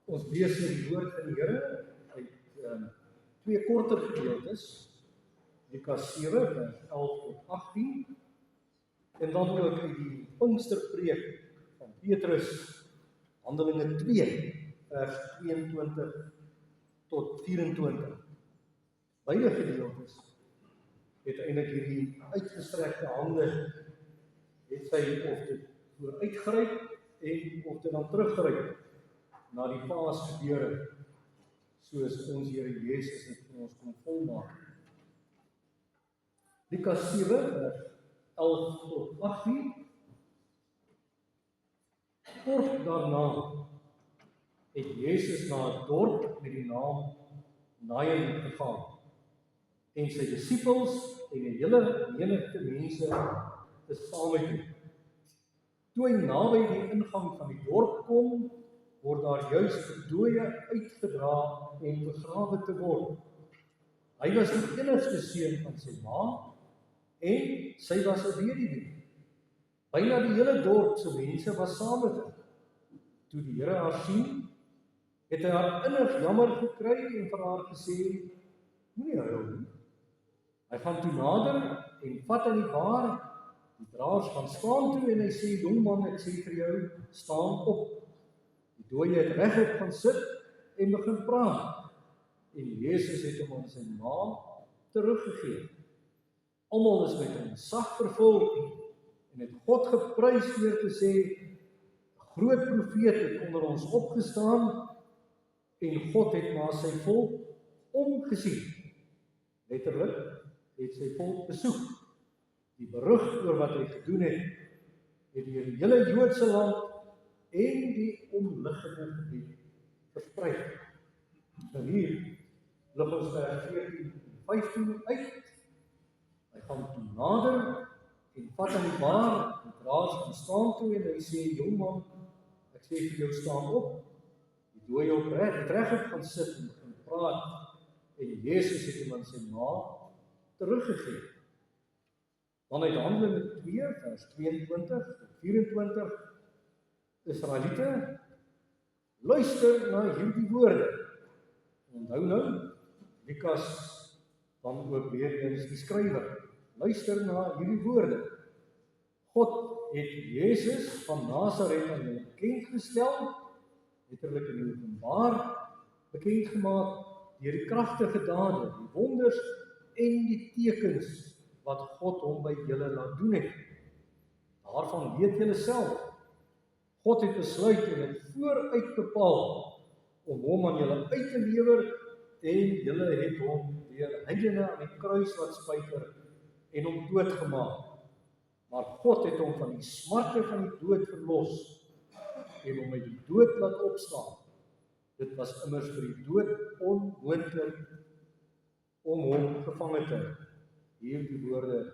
Ons lees hier die woord van die Here uit twee korter gedeeltes, Lukas 7 vers 11 tot 18, en dan ook uit die Pinksterpreek van Petrus, Handelinge 2 vers 22 tot 24. Beide gedeeltes het eintlik hierdie uitgestrekte hande, het sy of dit vooruitgryp en of dit dan teruggryp na die Paasgebeure, soos ons Here Jesus dit vir ons kom volmaak. Lukas 7 vers 11 tot 18. Kort daarna het Jesus na 'n dorp met die naam Nain gegaan en sy disippels en 'n hele menigte mense is saam met hom. Toe hy naby die ingang van die dorp kom, word daar juis 'n dooie uitgedra en begrawe te word. Hy was die enigste seun van sy ma en sy was 'n weduwee. Byna die hele dorp se mense was saam met haar. Toe die Here haar sien, het hy haar innig jammer gekry en vir haar gesê, moenie huil nie. Hy gaan toe nader en vat aan die baar. Die draers gaan staan toe en hy sê, jong man, ek sê vir jou, staan op. Die dooie het regop gaan sit en begin praat. En Jesus het hom aan sy ma teruggegee. Almal is met hom sag vervul en het God geprys deur te sê, 'n groot profeet het onder ons opgestaan en God het na sy volk omgesien. Letterlik het sy volk besoek. Die berig oor wat hy gedoen het deur die hele Joodse land en die omliggende gebied versprei. Nou hier lig ons vers 14 en 15 uit. Hy gaan toe nader en vat aan die baar, die draers gaan staan toe en hy sê, jong man, ek sê vir jou, staan op. Die dooie het regop gaan sit en begin praat en Jesus het hom aan sy ma teruggegee. Dan uit Handelinge 2 vers 22 tot 24. Israeliete, luister na hierdie woorde. Onthou nou, Lukas dan ook weer eens die skrywer. Luister na hierdie woorde. God het Jesus van Nasaret aan julle bekend gestel, letterlik in die openbaar bekend gemaak deur die kragtige dade, die wonders en die tekens wat God hom by julle laat doen het. Daarvan weet julle self. God het besluit en het vooruit bepaal om hom aan julle uit te lewer en julle het hom deur heidene aan die kruis laat spyker en hom doodgemaak. Maar God het hom van die smarte van die dood verlos en hom uit die dood laat opstaan. Dit was immers vir die dood onmoontlik om hom gevange te hou. Hierdie woorde,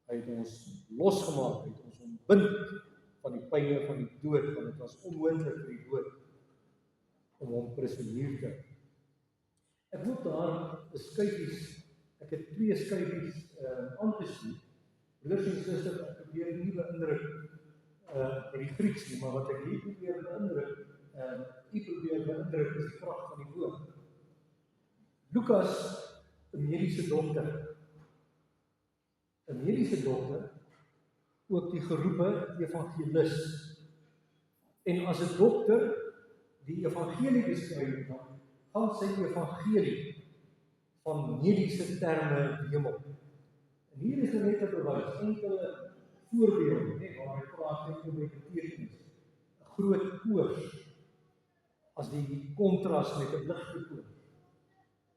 hy het ons losgemaak, hy het ons ontbind van die pyne van die dood, want dit was onmoontlik vir die dood om hom prisonier te hou. Ek hoop daar is skyfies, ek het 2 skyfies aangestuur. Broers en susters, ek probeer nie beïndruk in die Grieks nie, maar wat ek hier probeer beïndruk, probeer beïndruk is die krag van die woord. Lukas, 'n mediese dokter. 'n mediese dokter, ook die geroepe evangelis. En as 'n dokter die evangelie beskryf, dan gaan sy evangelie van mediese terme hemel. En hier is net 'n bewys, enkele voorbeelde, waar hy praat net oor die betekenis. 'n Groot koors, as die kontras met 'n ligte koors.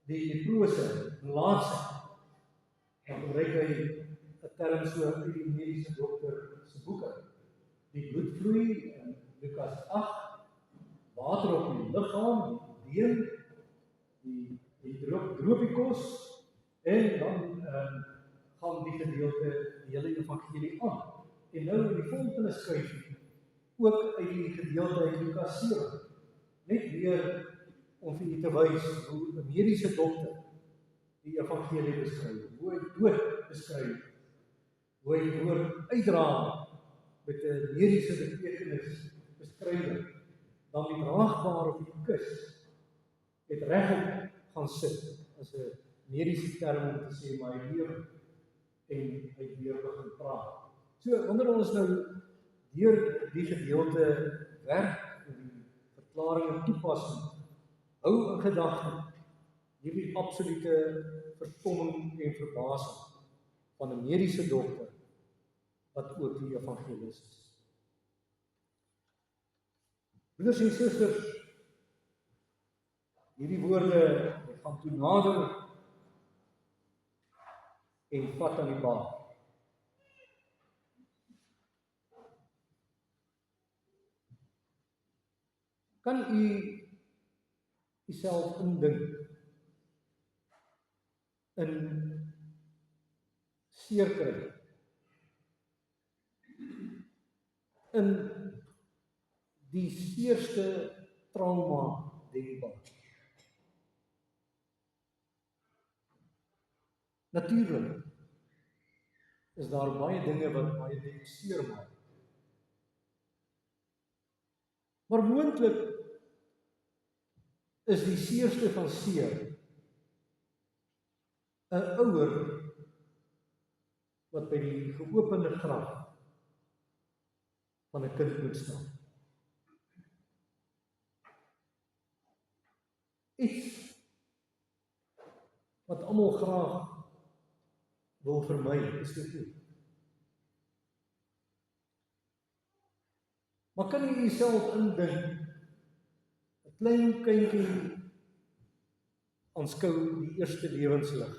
Die leprose, laaste, dan gebruik hy 'n term so uit die mediese dokter se boeke. Die bloedvloei in Lukas 8, water op die liggaam, die odeem, die dropikos, en dan gaan die gedeelte die hele evangelie aan. En nou in die volgende skyfie, ook uit die gedeelte uit Lukas 7, net weer om vir u te wys hoe 'n mediese dokter die evangelie beskryf, hoe hy dood beskryf, hoe hy die woord uitdra met 'n mediese betekenis beskryf. dan die draagbaar op die kus het regop gaan sit, as 'n mediese term om te sê, maar hy lewe en hy weer begin praat. So, wanneer ons nou deur die gedeelte werk en die verklaring en toepassing, hou in gedagte hierdie absolute verstomming en verbasing van 'n mediese dokter wat ook die evangelis is. Broeders en susters, hierdie woorde gaan toe nader en vat aan die baard. Kan u uself indink in seerkry, in die seerste trauma denkbaar? Natuurlik is daar baie dinge wat baie diep seer maak. Maar moontlik is die seerste van seer 'n ouer wat by die geopende graf van 'n kind moet staan. Iets wat almal graag wil vermy, is dit nie. Maar kan jy jouself indink, 'n klein kindjie aanskou die eerste lewenslig,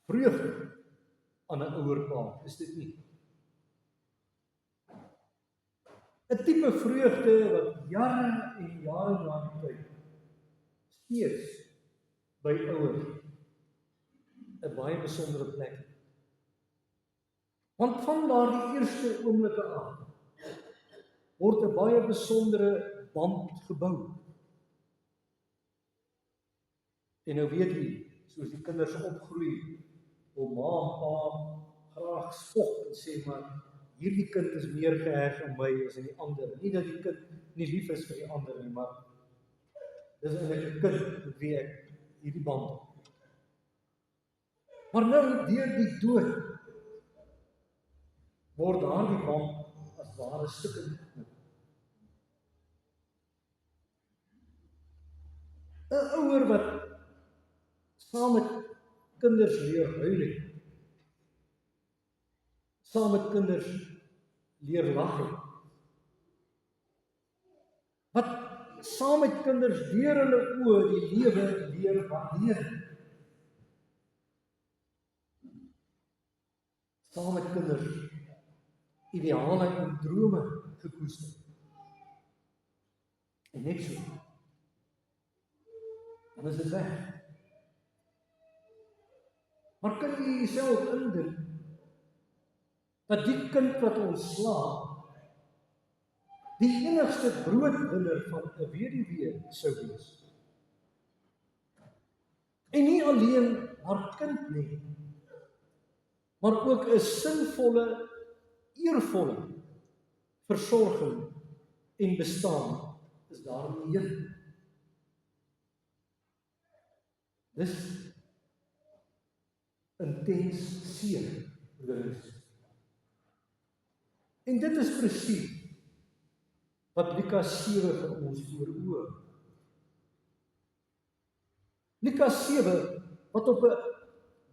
vreugde aan 'n ouerpaar, is dit nie? 'n tipe vreugde wat jare en jare na die tyd steeds by ouers 'n baie besondere plek. Want van daardie eerste oomblikke af word 'n baie besondere band gebou. En nou weet u, soos die kinders opgroei, wil ma en pa graag spog en sê, maar hierdie kind is meer geheg aan my as aan die ander. Nie dat die kind nie lief is vir die ander nie, maar dis eintlik 'n kind met wie ek hierdie band het. Maar nou, deur die dood, word daardie band as ware stukkend geknip. 'n ouer wat saam met kinders leer huil het, saam met kinders leer lag het, wat saam met kinders deur hulle oë die lewe leer waardeer, saam met kinders ideale en drome gekoester. En net so, dan is dit weg. Maar kan jy jouself indink dat die kind wat ontslaan die enigste broodwinner van 'n weduwee sou wees? En nie alleen haar kind nie, maar ook 'n sinvolle, eervolle versorging en bestaan is daarmee heen. Dis intens seer, broers. En dit is presies wat Lukas 7 vir ons voor oë. Lukas 7 wat op 'n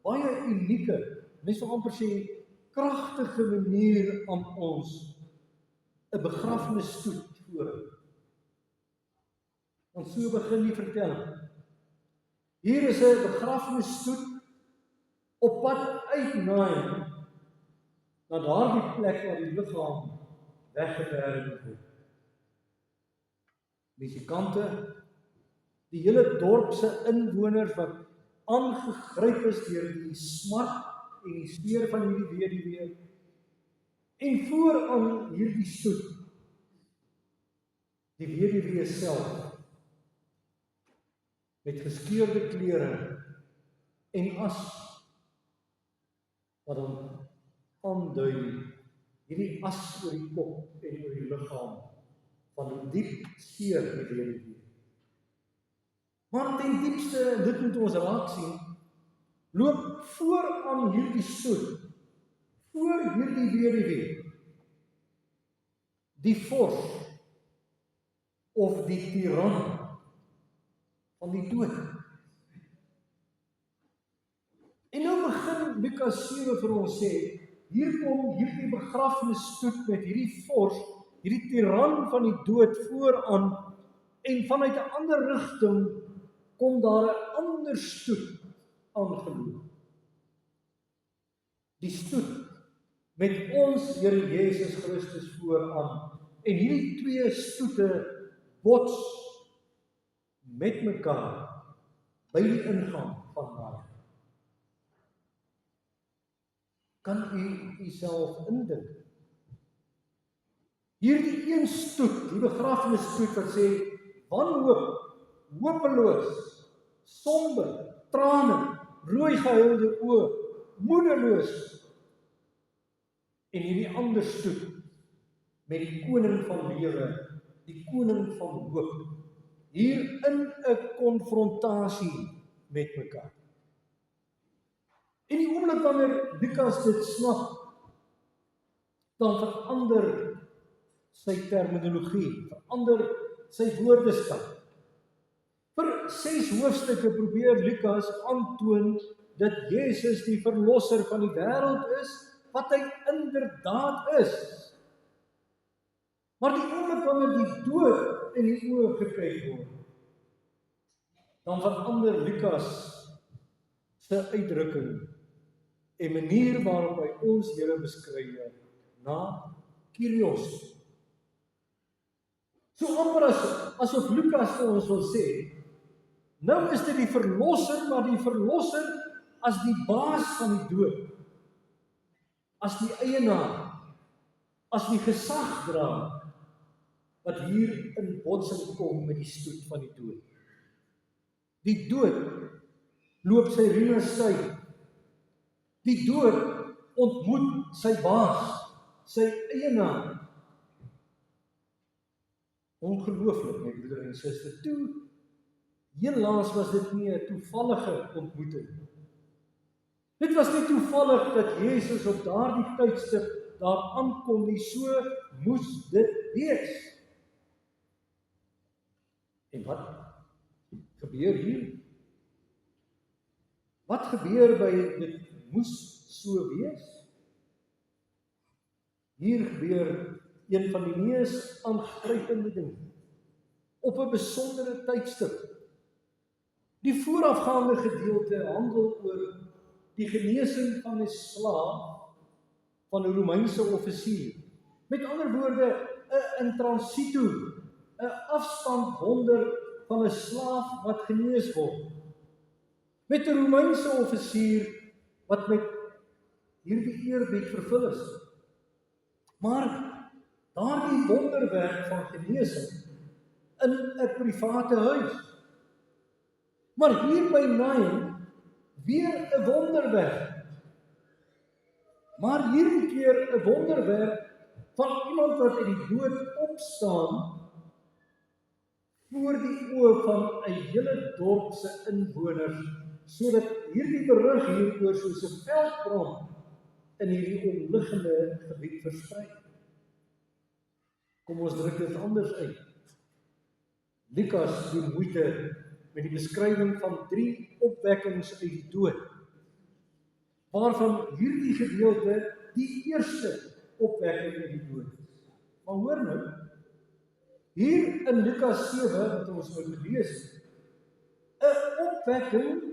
baie unieke, mens sou amper sê kragtige manier aan ons 'n begrafnisstoet voorhou. Want so begin die vertelling. Hier is 'n begrafnisstoet op pad uitnaai na daardie plek waar die liggaam weggeberg moet word. Musikante, die hele dorp se inwoners wat aangegryp is deur die smart en die seer van hierdie weduwee, en vooraan hierdie stoet, die weduwee self, met geskeurde klere en as, wat dan aandui hierdie as oor die kop en oor die liggaam van die diep seer die weduwee. Maar ten diepste, dit moet ons raak sien, loop vooraan hierdie stoet, voor hierdie weduwee, die vors of die tiran van die dood. En nou begin Lukas 7 vir ons sê, hier kom hierdie begrafnisstoet met hierdie vors, hierdie tiran van die dood vooraan, en vanuit 'n ander rigting kom daar 'n ander stoet aangeloop. Die stoet met ons Here Jesus Christus vooraan. En hierdie twee stoete bots met mekaar by die ingang van Nain. Kan u uself indink? Hierdie een stoet, die begrafnisstoet wat sê wanhoop, hopeloos, somber, trane, rooi gehuilde oë, moedeloos. En hierdie ander stoet met die koning van lewe, die koning van hoop, hier in 'n konfrontasie met mekaar. En die oomblik wanneer Lukas dit snap, dan verander sy terminologie, verander sy woordeskat. Vir 6 hoofstukke probeer Lukas aantoon dat Jesus die verlosser van die wêreld is, wat hy inderdaad is. Maar die oomblik wanneer die dood in die oë gekyk word, dan verander Lukas sy uitdrukking en manier waarop hy ons Here beskryf na Kyrios. So amper asof Lukas vir ons wil sê, nou is dit die verlosser, maar die verlosser as die baas van die dood, as die eienaar, as die gesagdraer, wat hier in botsing kom met die stoet van die dood. Die dood loop sy rieme styf. Die dood ontmoet sy baas, sy eienaar. Ongelooflik, my broeder en suster. Toe, helaas was dit nie 'n toevallige ontmoeting. Dit was nie toevallig dat Jesus op daardie tydstip daar aankom nie, so moes dit wees. En wat gebeur hier? Wat gebeur by dit moes so wees? Hier gebeur een van die mees aangrypende dinge op 'n besondere tydstip. Die voorafgaande gedeelte handel oor die genesing van 'n slaaf van 'n Romeinse offisier. Met ander woorde, 'n in transito, 'n afstandwonder van 'n slaaf wat genees word. Met 'n Romeinse offisier wat met hierdie eerbied vervul is. Maar daardie wonderwerk van genesing in 'n private huis. Maar hier by Nain weer 'n wonderwerk. Maar hierdie keer 'n wonderwerk van iemand wat uit die dood opstaan voor die oë van 'n hele dorp se inwoners, sodat hierdie berig hieroor soos 'n veldbrand in hierdie omliggende gebied versprei. Kom ons druk dit anders uit. Lukas doen moeite met die beskrywing van 3 opwekkings uit die dood, waarvan hierdie gedeelte die eerste opwekking uit die dood is. Maar hoor nou, hier in Lukas 7 wat ons nou gelees het, 'n opwekking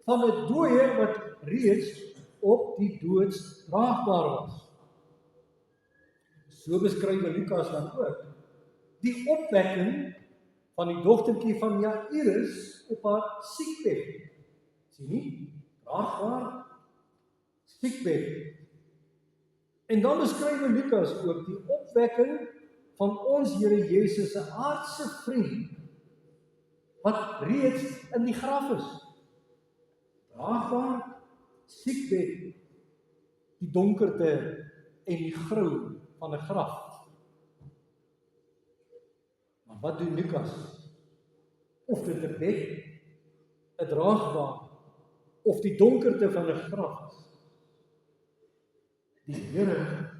van 'n dooie wat reeds op die doodsdraagbaar was. So beskryf Lukas dan ook die opwekking van die dogtertjie van Jairus op haar siekbed. Sien nie? Draagbaar, siekbed. En dan beskryf Lukas ook die opwekking van ons Here Jesus se aardse vriend, wat reeds in die graf is. Draagbaar, siekbed, die donkerte en die grou van 'n graf. Maar wat doen Lukas? Of dit 'n bed, 'n draagbaan, of die donkerte van 'n graf is. Die Here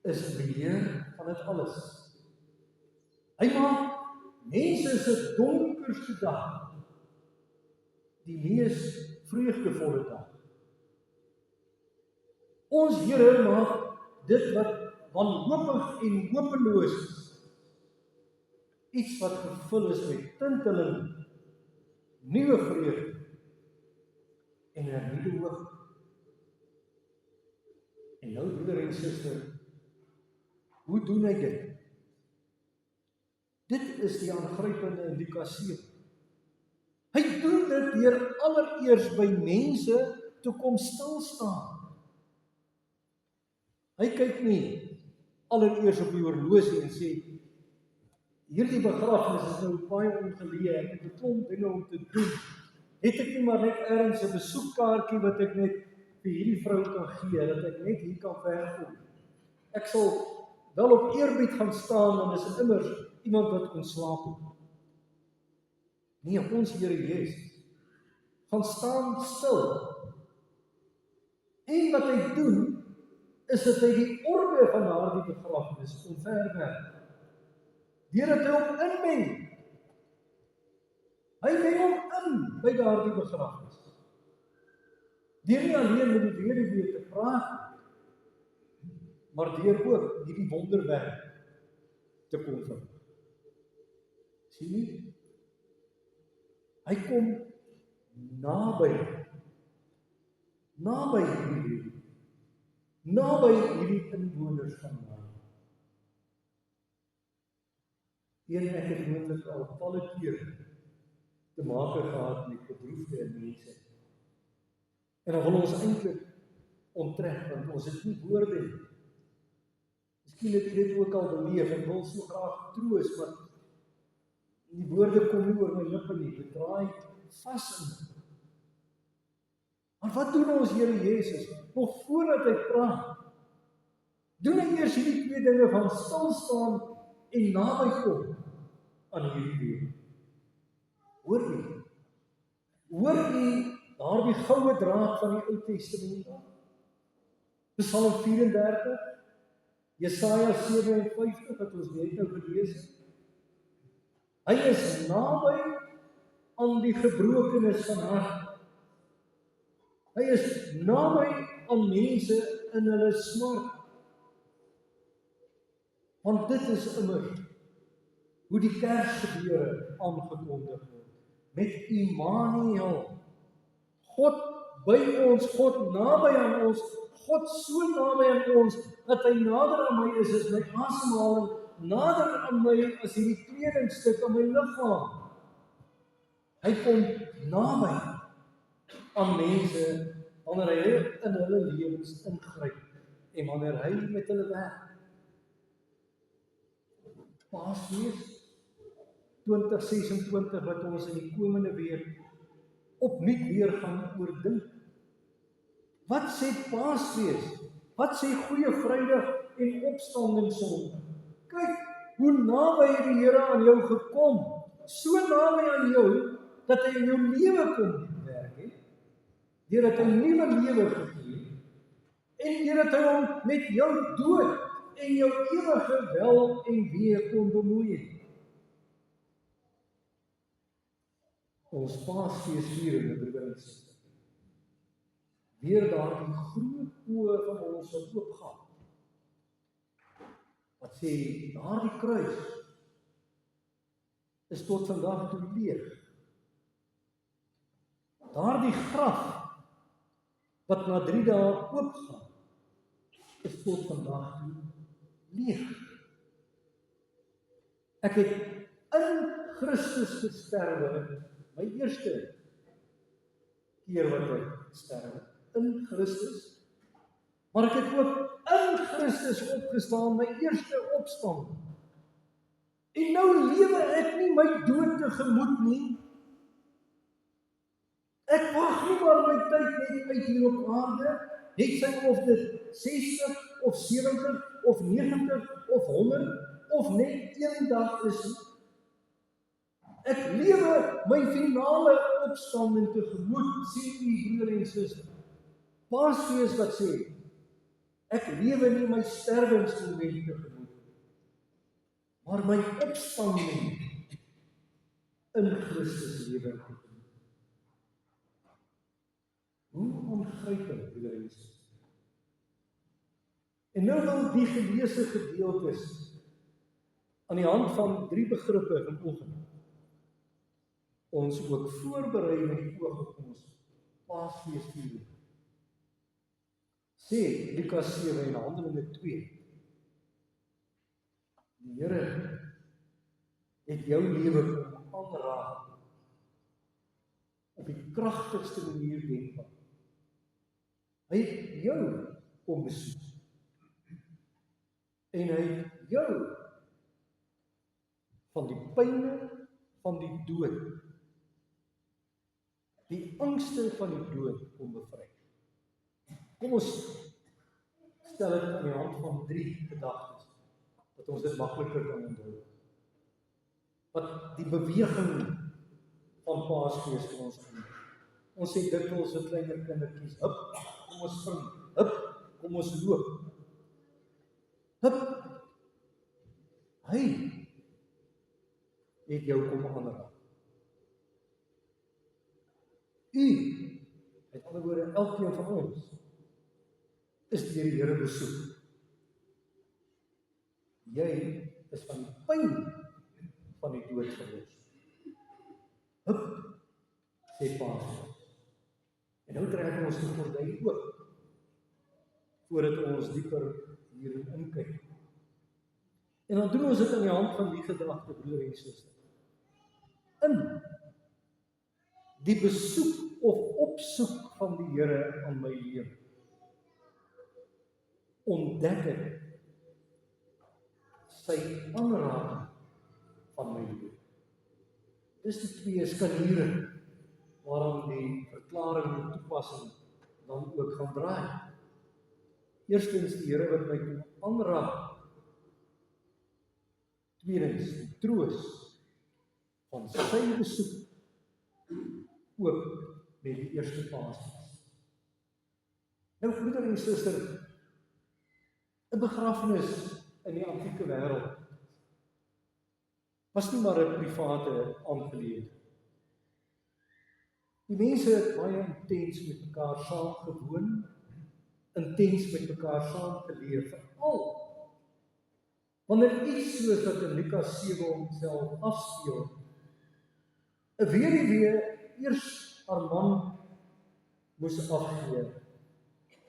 is beheer van dit alles. Hy maak mense se donkerste dag die mees vreugdevolle dag. Ons Here maak dit wat wanhopig en hopeloos is, iets wat gevul is met tinteling, nuwe vreugde en 'n nuwe hoop. En nou, broeder en suster, hoe doen hy dit? Dit is die aangrypende in Lukas 7. Hy doen dit deur allereers by mense te kom stil staan. Hy kyk nie allereers op die horlosie en sê, hierdie begrafnis is nou baie ongeleë, ek het 'n klomp dinge om te doen. Het ek nie maar net ergens 'n besoekkaartjie wat ek net vir hierdie vrou kan gee, dat ek net hier kan wegkom. Ek sal wel op eerbied gaan staan, en is immers iemand wat ontslaap het. Nee, ons Here Jesus gaan staan stil. En wat hy doen, is dat hy die orde van daardie begrafnis omverwerp. Deurdat hy hom inmeng. Hy meng hom in by daardie begrafnis. Deur nie alleen met die weduwee te praat, maar deur ook hierdie wonderwerk te kom vind. Sien nie? Hy kom naby hierdie inwoners van Nain. Ek het moontlik al talle kere te maak gehad met bedroefde mense. En dan wil ons eintlik onttrek, want ons het nie woorde nie. Miskien het jy dit ook al beleef, en wil so graag troos, maar die woorde kom nie oor my lippe nie, dit draai vas in. Maar wat doen ons Here Jesus? Nog voordat hy praat, doen hy eers hierdie twee dinge van stil staan en naby kom aan hierdie lewe. Hoor jy? Hoor jy daardie goue draad van die Ou Testament? Psalm 34, Jesaja 57 wat ons net nou gelees het. Hy is naby aan die gebrokenes van hart. Hy is naby aan mense in hulle smart. Want dit is immers hoe die Kersgebeure aangekondig word. Met Immanuel. God by ons, God naby aan ons, God so naby aan ons, dat hy nader aan my is my asemhaling, nader aan my as hierdie kledingstuk aan my liggaam. Hy kom naby aan mense, wanneer hy in hulle lewens ingryp, en wanneer hy met hulle werk. Paasfees 2026 wat ons in die komende week opnuut weer gaan oordink. Wat sê Paasfees? Wat sê Goeie Vrydag en Opstanding Sondag? Kyk, hoe naby het die Here aan jou gekom. So naby aan jou, dat hy in jou lewe kom werk het. Deurdat hy nuwe lewe gegee het. En deurdat hy hom met jou dood en jou ewige wel en wee kon bemoei het. Ons Paasfeesviering, broeder en suster. Weer daardie groot oë van ons wat oopgaan. Wat sê, daardie kruis is tot vandag toe leeg. Daardie graf wat na 3 dae oopgaan, is tot vandag toe leeg. Ek het in Christus gesterwe, my eerste keer wat ek sterwe, in Christus, maar ek het ook in Christus opgestaan, my eerste opstanding. En nou lewe ek nie my dood tegemoet nie. Ek wag nie maar my tyd net uit hier op aarde, net sy of dit 60, of 70 of 90 of 100 of net een dag is nie. Ek lewe my finale opstanding tegemoet, sien u broer en suster. Paasfees wat sê, ek lewe nie my sterwensmoment tegemoet, maar my opstanding in Christus lewe tegemoet. Hoe ongrypend, broer en suster. En nou wil die geleesde gedeeltes aan die hand van 3 begrippe vanoggend ons ook voorberei met oog op ons Paasfeesviering. Sê Lukas 7 en Handelinge 2. Die Here het jou lewe kom aanraak op die kragtigste manier denkbaar. Hy het jou kom besoek. En hy het jou van die pyne van die dood, die angste van die dood kom bevry. Kom ons stel dit aan die hand van 3 gedagtes, dat ons dit makliker kan onthou. Wat die beweging van Paasfees vir ons doen. Ons sê dikwels vir kleiner kindertjies, hup, kom ons spring, hup, kom ons loop. Hup, hy het jou kom aanraak. U, met ander woorde, elkeen van ons, is deur die Here besoek. Jy is van die pyn van die dood verlos. Hup, sê Paasfees. En nou trek ons die gordyn oop, voordat ons dieper hierin inkyk. En dan doen ons dit aan die hand van die gedagte, broer en suster. In die besoek of opsoek van die Here aan my lewe, ontdek ek sy aanraking van my lewe. Dis die 2 skaniere waarom die verklaring en toepassing dan ook gaan draai. Eerstens die Here wat my kom aanraak. Tweedens die troos van sy besoek ook met die eerste Paasfees. Nou broeder en suster, 'n begrafnis in die antieke wêreld was nie maar 'n private aangeleentheid. Die mense het baie intens met mekaar saam gewoon, intens met mekaar saam geleef, veral wanneer iets soos wat in Lukas 7 homself afspeel, 'n weduwee eers haar man moes afgee,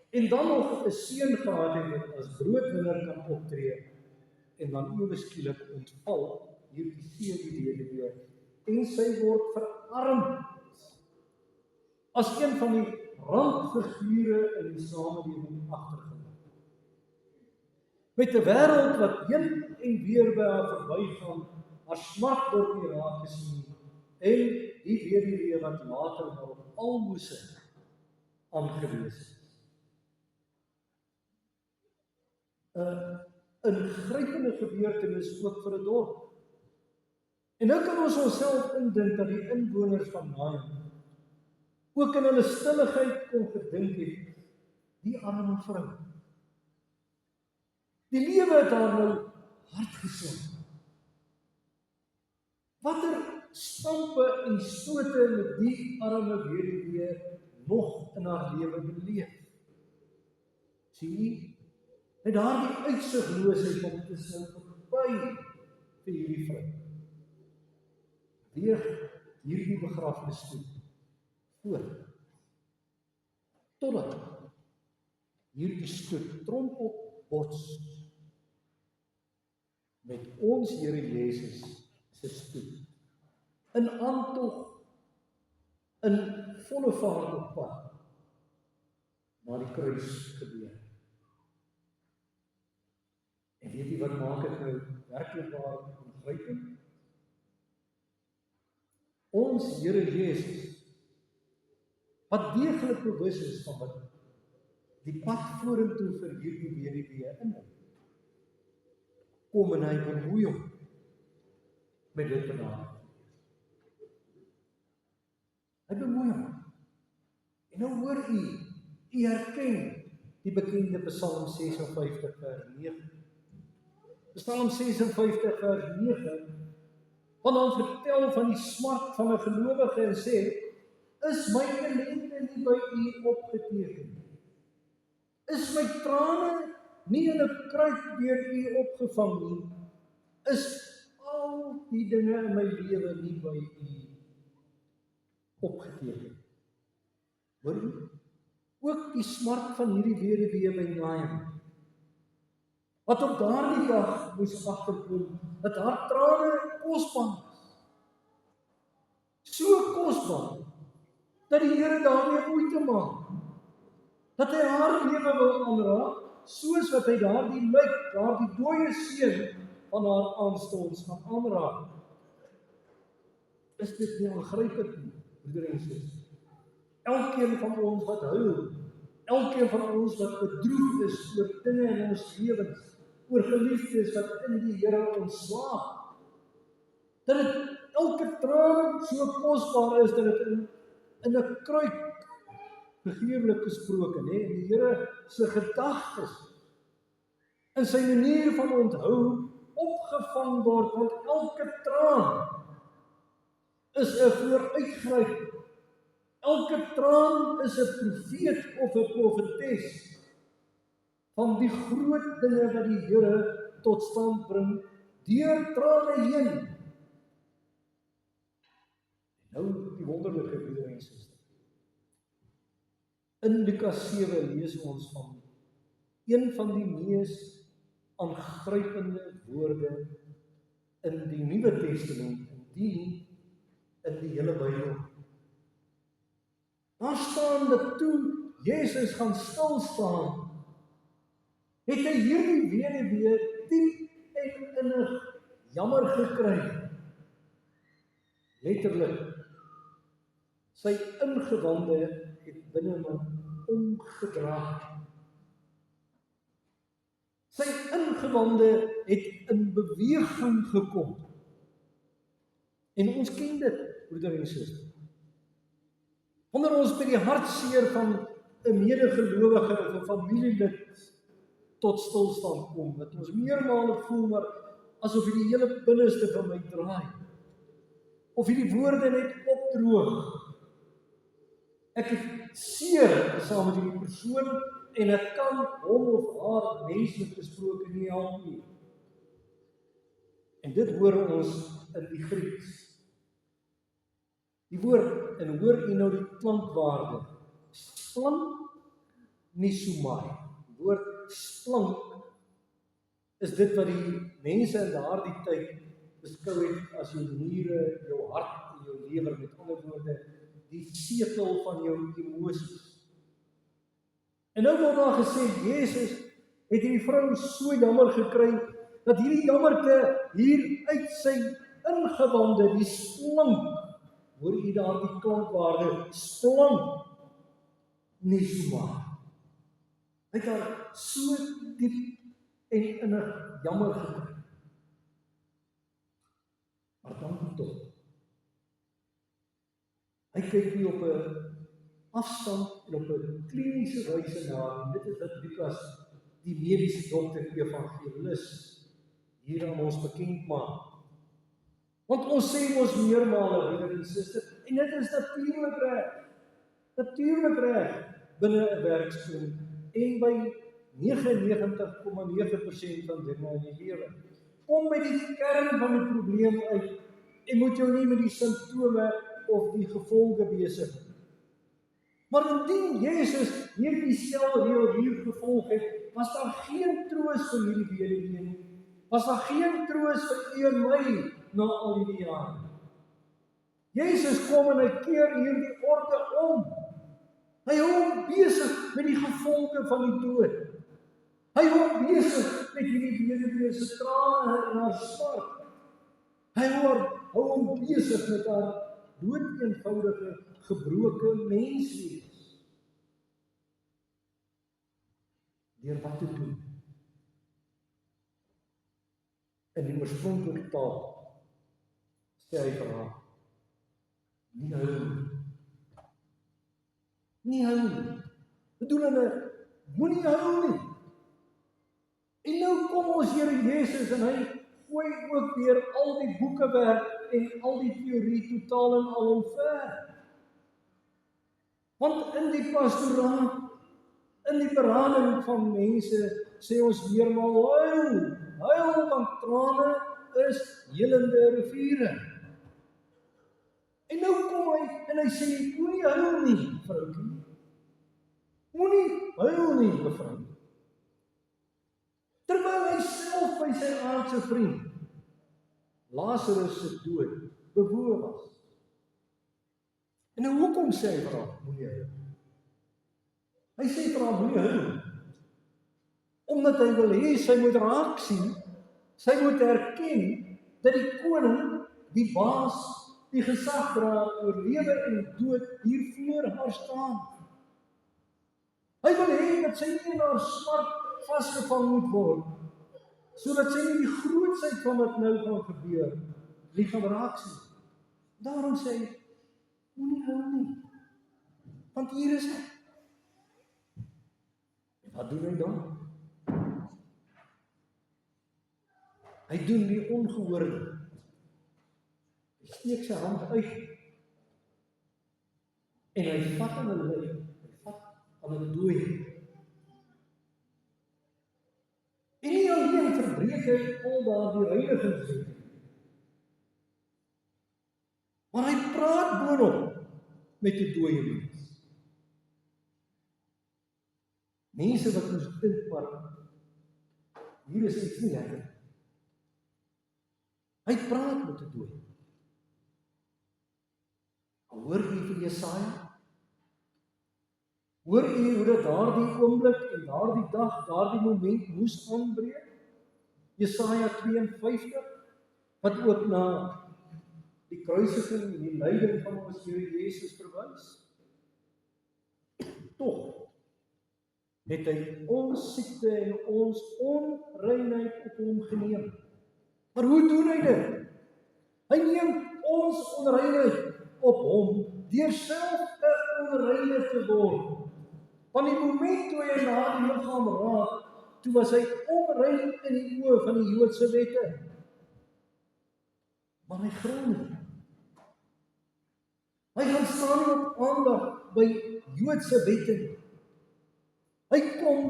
en dan nog 'n seun gehad het wat as broodwinner kan optree, en dan ewe skielik ontval hierdie seun die weduwee, en sy word verarm as een van die randfigure in die samelewing agtergelaat. Met 'n wêreld wat heen en weer by haar verbygaan, haar smart word nie raak gesien, en die weduwee wat later maar op almoses aangewese is. 'n ingrypende gebeurtenis ook vir 'n dorp. En nou kan ons onsself indink dat die inwoners van Nain ook in hulle stilligheid kon gedink het, die arme vrou. Die lewe het haar nou hard geslaan. Watter stampe en stote met die arme weduwee nog in haar lewe beleef? Sien jy, het daardie uitsigloosheid om te sien verby vir hierdie vrou. Weeg hierdie begrafnis toe voor, totdat hierdie stoet trompel bots met ons Here Jesus se stoet, in aantog, in volle vaart op pad, na die kruis gebeur. En weet jy wat maak dit nou werklik waar ongrypend? Ons Here Jesus, wat deeglik bewus is van wat die pad vorentoe vir hierdie weduwee in. Kom en hy bemoei hom met dit wat daar. Hy bemoei hom. En nou hoor u herken die bekende Psalm 56 vers 9. Psalm 56 vers 9, want dan vertel van die smart van 'n gelowige en sê, is my ellende nie by u opgeteken? Is my trane nie in 'n kruik deur u opgevang nie? Is al die dinge in my lewe nie by u opgeteken? Hoor u? Ook die smart van hierdie weduwee by Naam, wat op daardie dag moes agterkom, dat haar trane kosbaar is. So kosbaar, dat die Here daarmee moeite maak, dat hy haar lewe wil aanraak, soos wat hy daardie lijk, daardie dooie seun van haar aanstonds gaan aanraak. Is dit nie aangrypend nie, broeder en suster? Elkeen van ons wat huil, elkeen van ons wat bedroef is oor dinge in ons lewens, oor geliefdes wat in die Here ontslaap, dat dit elke traan so kosbaar is, dat dit in 'n kruik, figuurlik gesproke, nee, in die Here se gedagtes, in sy manier van onthou, opgevang word, want elke traan is 'n vooruitgryp. Elke traan is 'n profeet of 'n profetes van die groot dinge wat die Here tot stand bring deur trane heen. Nou die wonderlike broeder en suster. In Lukas 7 lees ons van een van die mees aangrypende woorde in die Nuwe Testament, in die hele Bybel. Daar staan dat toe Jesus gaan stil staan, het hy hierdie weduwee diep en innig jammer gekry. Letterlik, sy ingewande het binne hom omgedraai. Sy ingewande het in beweging gekom. En ons ken dit, broeder en suster. Wanneer ons by die hartseer van 'n medegelowige of 'n familielid tot stilstand kom, dat ons meermale voel maar asof die hele binneste van my draai, of hierdie woorde net opdroog. Ek het seer saam met hierdie persoon en ek kan hom of haar menslik gesproke nie help nie. En dit hoor ons in die Grieks. Die woord, en hoor u nou die klankwaarde, splank nie sumai. Die woord splank is dit wat die mense in daardie tyd beskou het as jou niere, jou hart en jou lewer, met ander woorde, die setel van jou emosies. En nou word daar gesê, Jesus het hierdie vrou so jammer gekry, dat hierdie jammerte hier uit sy ingewande, die splank, hoor u daar die klankwaarde, splank nie sumai. Hy het haar so diep en innig jammer gekry. Maar dan tog. Hy kyk nie op 'n afstand en op 'n kliniese wyse na, en dit is wat Lukas, die mediese dokter, evangelis, hier aan ons bekend maak. Want ons sê mos meermale, broeder en suster, en dit is natuurlik reg binne 'n werkskring en by 99,9% van dinge in die lewe. Kom by die kern van die probleem uit en moet jou nie met die simptome of die gevolge besig hou. Maar indien Jesus hierdie stelreël hier gevolg het, was daar geen troos vir hierdie weduwee nie. Was daar geen troos vir u en my na al die jare. Jesus kom en hy keer hierdie orde om. Hy hou besig met die gevolge van die dood. Hy hou besig met hierdie weduwee se trane en haar smart. Hy hou besig met haar doodeenvoudige, gebroke menswees. deur wat te doen. In die oorspronklike taal sê hy vir haar, nie huil nie. Nie huil nie. Bedoelende, moenie huil nie. En nou kom ons Here Jesus en hy gooi ook weer al die boekewerk en al die teorie totaal en al omver. Want in die pastoraat, in die berading van mense, sê ons meermaal huil, want trane is helende riviere. En nou kom hy en hy sê, moenie huil nie, vroukie. Moenie huil nie, mevrou. Terwyl hy self by sy aardse vriend, Lazarus se dood, bewoon was. En nou hoekom sê hy vir haar, moenie huil? Hy sê vir haar, moenie huil. Omdat hy wil hê, sy moet raak sien, sy moet erken, dat die koning, die baas, die gesag dra oor lewe en dood hier voor haar staan. Hy wil hê dat sy nie in haar smart vasgevang moet word, sodat sy nie die grootsheid van wat nou gaan gebeur, nie gaan raak sien. Daarom sê hy, moenie huil nie, want hier is hy. En wat doen hy dan? Hy doen die ongehoorde. Hy steek sy hand uit en hy vat aan 'n lijk, hy vat aan 'n dooie. En nie alleen verbreek hy al daardie reinigingswette, maar hy praat boonop met 'n dooie mens. Mense wat ons dink, maar hier is iets nie lekker. Hy praat met 'n dooie. Hoor u vir Jesaja? Hoor u hoe dat daardie oomblik en daardie dag, daardie moment moes aanbreek? Jesaja 52, wat ook na die kruisiging en die lyding van ons Here Jesus verwys. Tog het hy ons siekte en ons onreinheid op hom geneem. Maar hoe doen hy dit? Hy neem ons onreinheid op hom, deur self 'n onreine te word. Van die oomblik toe hy na die liggaam raak, toe was hy onrein in die oë van die Joodse wette. Maar hy gril nie. Hy gaan staan nie op aandag by Joodse wette. Hy kom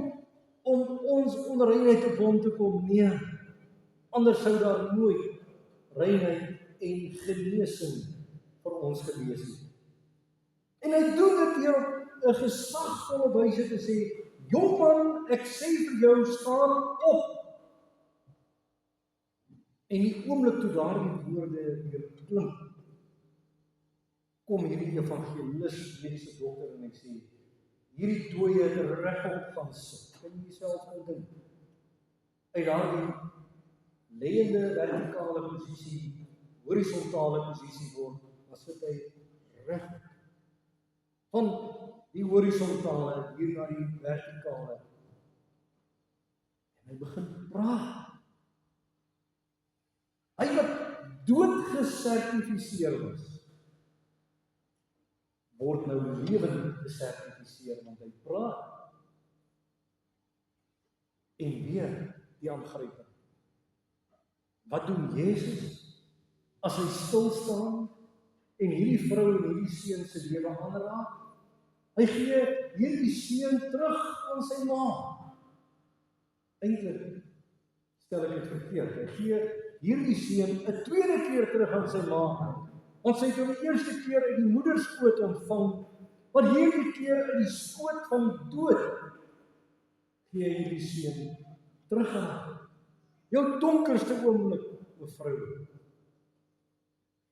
om ons onreinheid op hom te kom neem. Anders sou daar nooit reinheid en genesing vir ons gewees het. En hy doen dit hier op 'n gesagvolle wyse te sê, jongman, ek sê vir jou, staan op. En die oomblik toe daardie woorde weer klink, kom hierdie evangelis, mediese dokter, en hy sê, hierdie dooie het regop gaan sit. Kan jy jouself indink? Uit daardie lêende vertikale posisie, horisontale posisie word, dan sit hy reg van die horisontale hier na die vertikale. En hy begin praat. Hy wat dood gesertifiseer was, word nou lewend gesertifiseer, want hy praat. En weer die aangryping. Wat doen Jesus as hy stil staan en hierdie vrou en hierdie seun se lewe aanraak? Hy gee hierdie seun terug aan sy ma. Eintlik stel ek dit verkeerd. Hy gee hierdie seun 'n tweede keer terug aan sy ma. Want sy het hom die eerste keer uit die moederskoot ontvang, maar hierdie keer uit die skoot van dood gee hy hierdie seun terug aan. Jou donkerste oomblik, mevrou.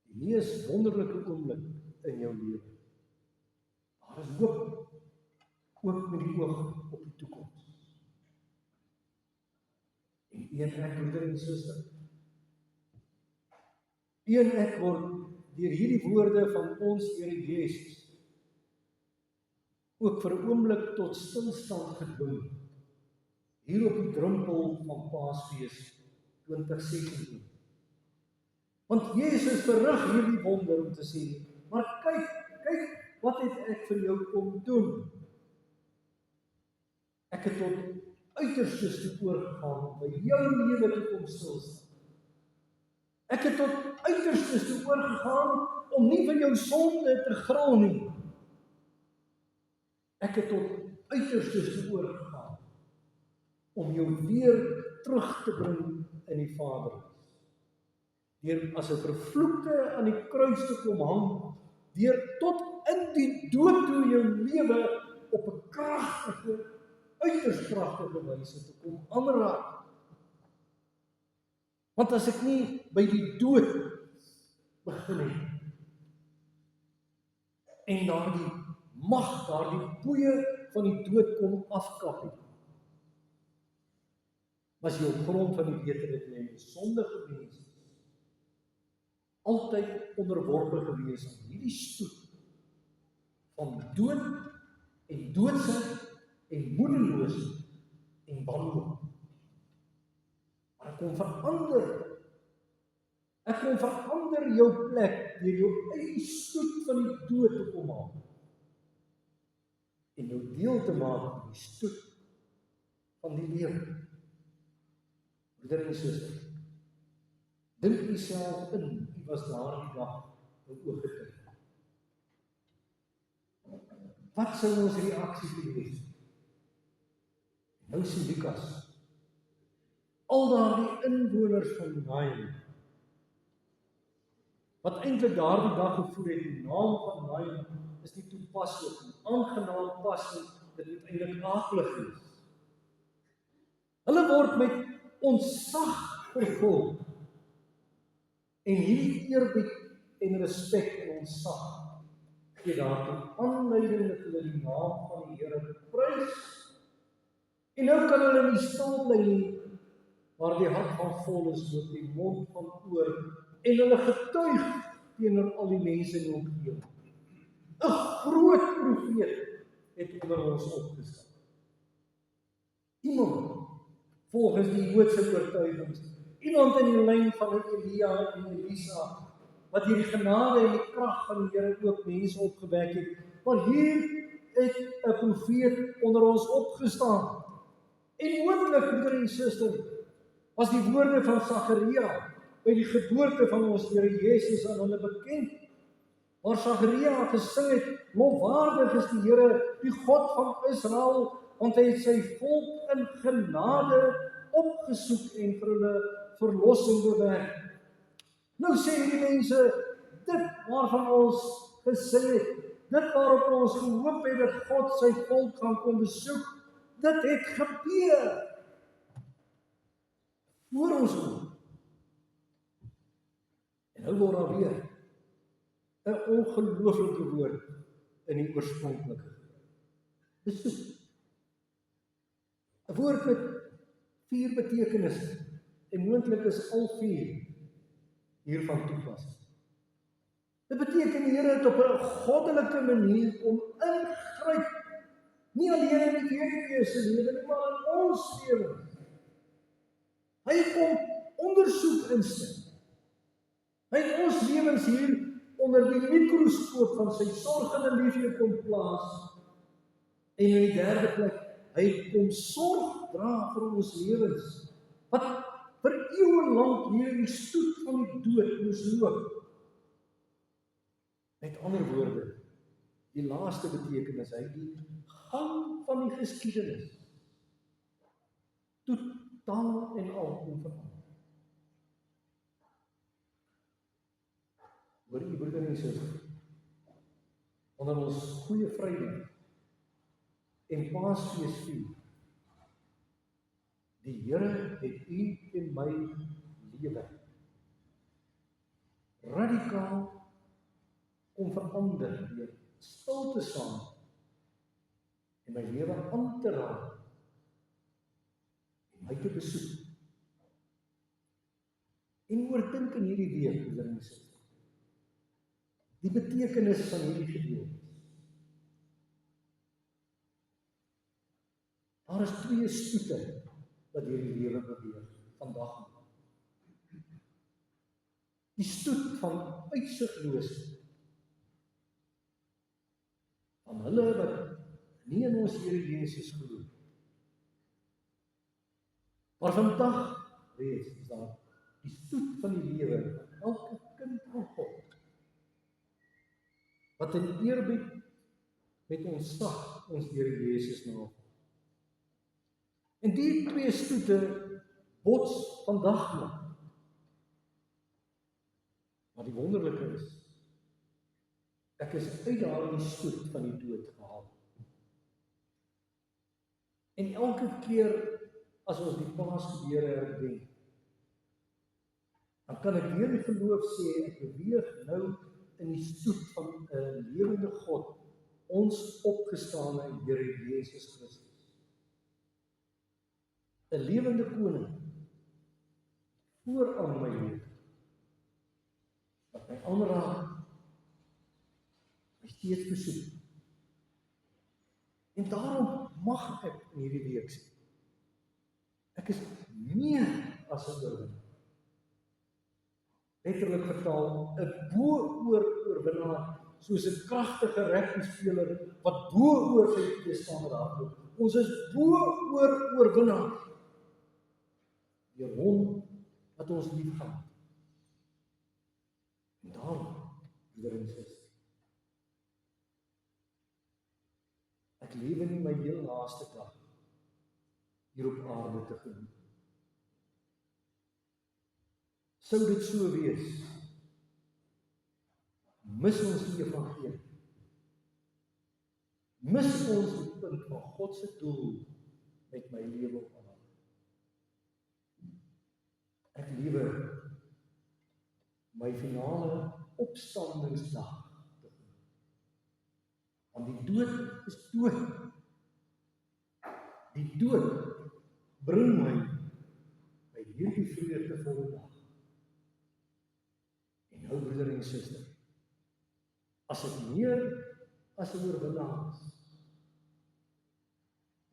Die mees wonderlike oomblik in jou lewe. Daar is hoop, ook met die oog op die toekoms. En een ek, broeder en suster, een ek word deur hierdie woorde van ons Here Jesus ook vir 'n oomblik tot stilstand gedwing hier op die drempel van Paasfees 2026. Want Jezus verrig hierdie wonder om te sê, maar kyk wat het ek vir jou kom doen. Ek het tot uiterstes toe oorgegaan om by jou lewe te kom stilstaan. Ek het tot uiterstes toe oorgegaan om nie vir jou sonde te gril nie. Ek het tot uiterstes toe oorgegaan om jou weer terug te bring in die Vaderhuis. Deur as 'n vervloekte aan die kruis te kom hang, deur tot in die dood toe jou lewe op 'n kragtige, uiters kragtige wyse te kom aanraak. Want as ek nie by die dood begin het, en daardie mag, daardie boeie van die dood kom afkap het, was jy op grond van die wete dat jy 'n sondige mens is, altyd onderworpe gewees aan hierdie stoet van dood en doodsheid en moedeloosheid en wanhoop. Maar ek kon verander jou plek deur jou eie stoet van die dood te kom haal en jou deel te maak van die stoet van die lewe. Broeder en suster, dink jouself in, u was daardie dag jou oë getuig. Wat sou ons reaksie gewees? Nou sien Lukas, al daardie inwoners van Nain, wat eintlik daardie dag gevoel het, die naam van Nain is nie toepaslik nie, aangenaam pas nie, dit moet eintlik akelig wees. Hulle word met ontzag vervul, en hierdie eerbied en respek en ontzag gee daartoe aanleiding dat hulle die naam van die Here prys. En nou kan hulle nie stil bly nie, waar die hart van vol is met die mond van oor, en hulle getuig teenoor al die mense in die omgewing. 'n Groot profeet het onder ons opgestaan. Iemand, volgens die Joodse oortuigings, iemand in die lyn van Elia en Elisa, wat deur die genade en die krag van die Here ook mense opgewek het. Maar hier het 'n profeet onder ons opgestaan. En moontlik, broeder en suster, was die woorde van Sagaria by die geboorte van ons Here Jesus aan hulle bekend, waar Sagaria gesing het, lofwaardig is die Here, die God van Israel, want hy het sy volk in genade opgesoek en vir hulle verlossing bewerk. Nou sê die mense, dit waarvan ons gesing het, dit waarop ons gehoop het dat God sy volk gaan kom besoek, dit het gebeur voor ons oë. En nou word daar weer 'n ongelooflike woord in die oorspronklike besoek. 'n Woord met 4 betekenisse, en moontlik is al 4 hiervan toepassing. Dit beteken die Here het op 'n goddelike manier kom ingryp, nie alleen in die weduwee se lewe nie, maar in ons lewe. Hy kom ondersoek instel. Hy het ons lewens hier onder die mikroskoop van sy sorgende liefde kom plaas. En in die derde plek, hy kom sorg dra vir ons lewens, wat vir eeue lank hier in die stoet van die dood moes loop. Met ander woorde, die laaste betekenis, hy die gang van die geskiedenis totaal en al kom verander. Hoor die broeder en suster, onder ons goeie Vrydag en Paasfees vier, die Here het u en my lewe radikaal kom verander deur stil te staan en my lewe aan te raak en my te besoek. En oordink in hierdie week, broeder en suster, die betekenis van hierdie gedeelte. Daar is 2 stoete wat deur die lewe beweeg vandag. Die stoet van uitsigloosheid van hulle wat nie in ons Here Jesus glo. Maar vandag reeds is daar die stoet van die lewe van elke kind van God wat in eerbied met ons sag ons Here Jesus navolg. En die twee stoete bots vandag nog. Maar die wonderlike is, ek is uit daardie stoet van die dood gehaal. En elke keer as ons die Paasgebeure herdenk, dan kan ek deur die geloof sê, ek beweeg nou in die stoet van 'n lewende God, ons opgestane Here Jesus Christus. 'n lewende koning vooraan my lewe, wat my aanraak, my steeds besoek. En daarom mag ek in hierdie week sê, ek is meer as 'n oorwinnaar. Letterlik vertaal, 'n bo-oorwinnaar, soos 'n kragtige rugbyspeler wat bo-oor sy teestander hardloop. Ons is bo-oorwinnaar deur hom wat ons liefgehad. En daarom, broeder en suster, ek lewe nie my heel laaste dag hier op aarde te geniet. Sou dit so wees, mis ons die evangelie. Mis ons die punt van God se doel met my lewe op aarde. Ek lewe my finale opstandingsdag te geniet. Want die dood is dood. Die dood bring my by hierdie vreugdevolle dag. En nou, broeder en suster, as ek meer as 'n oorwinnaar is,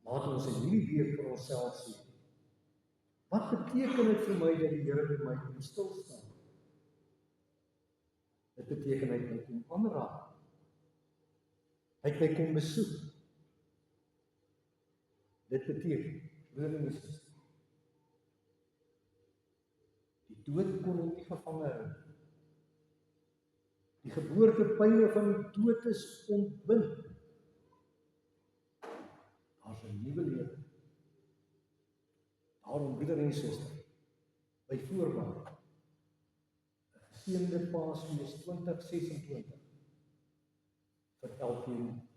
laat ons in hierdie week vir onsself sê, wat beteken dit vir my dat die Here by my kom stilstaan? Dit beteken hy het my kom aanraak. Hy het my kom besoek. Dit beteken, broeder en suster, die dood kon hom nie gevange hou. Die geboortepyne van die dood is ontbind. Daar's 'n nuwe lewe. Daarom, broeder en suster, by voorbaat, 'n geseënde Paasfees 2026 vir elkeen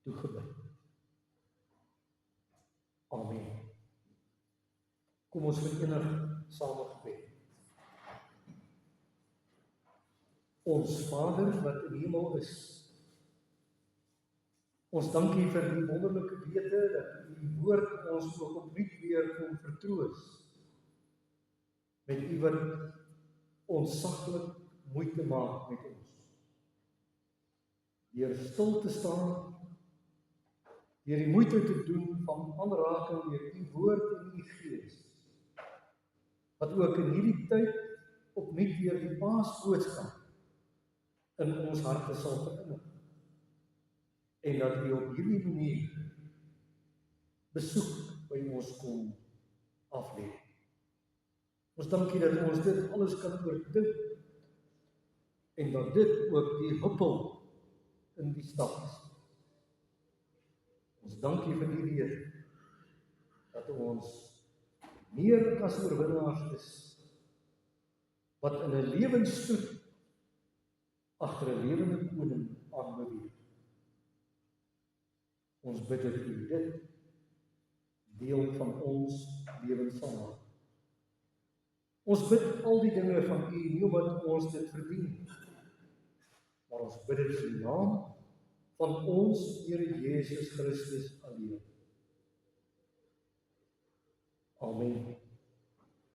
toegebid. Amen. Kom ons verenig saam met gebed. Ons Vader wat in die hemel is, ons dank U vir die wonderlike wete dat U woord ons ook opnuut weer kom vertroos. Met U wat ons saglik moeite maak met ons. Deur stil te staan, deur die moeite te doen van aanraking deur U woord en U Gees, wat ook in hierdie tyd opnuut weer die Paasboodskap in ons harte sal verinnig. En dat U op hierdie manier besoek by ons kom aflê. Ons dank U dat ons dit alles kan oordink en dat dit ook die huppel in die stap is. Ons dank U vir die weet dat ons meer as oorwinnaars is, wat in 'n lewensstoet agter 'n lewende koning aanbeweeg. Ons bid dat U dit deel van ons lewens sal maak. Ons bid al die dinge van U, nie omdat ons dit verdien, maar ons bid dit in die naam van ons Here Jesus Christus alleen. Amen.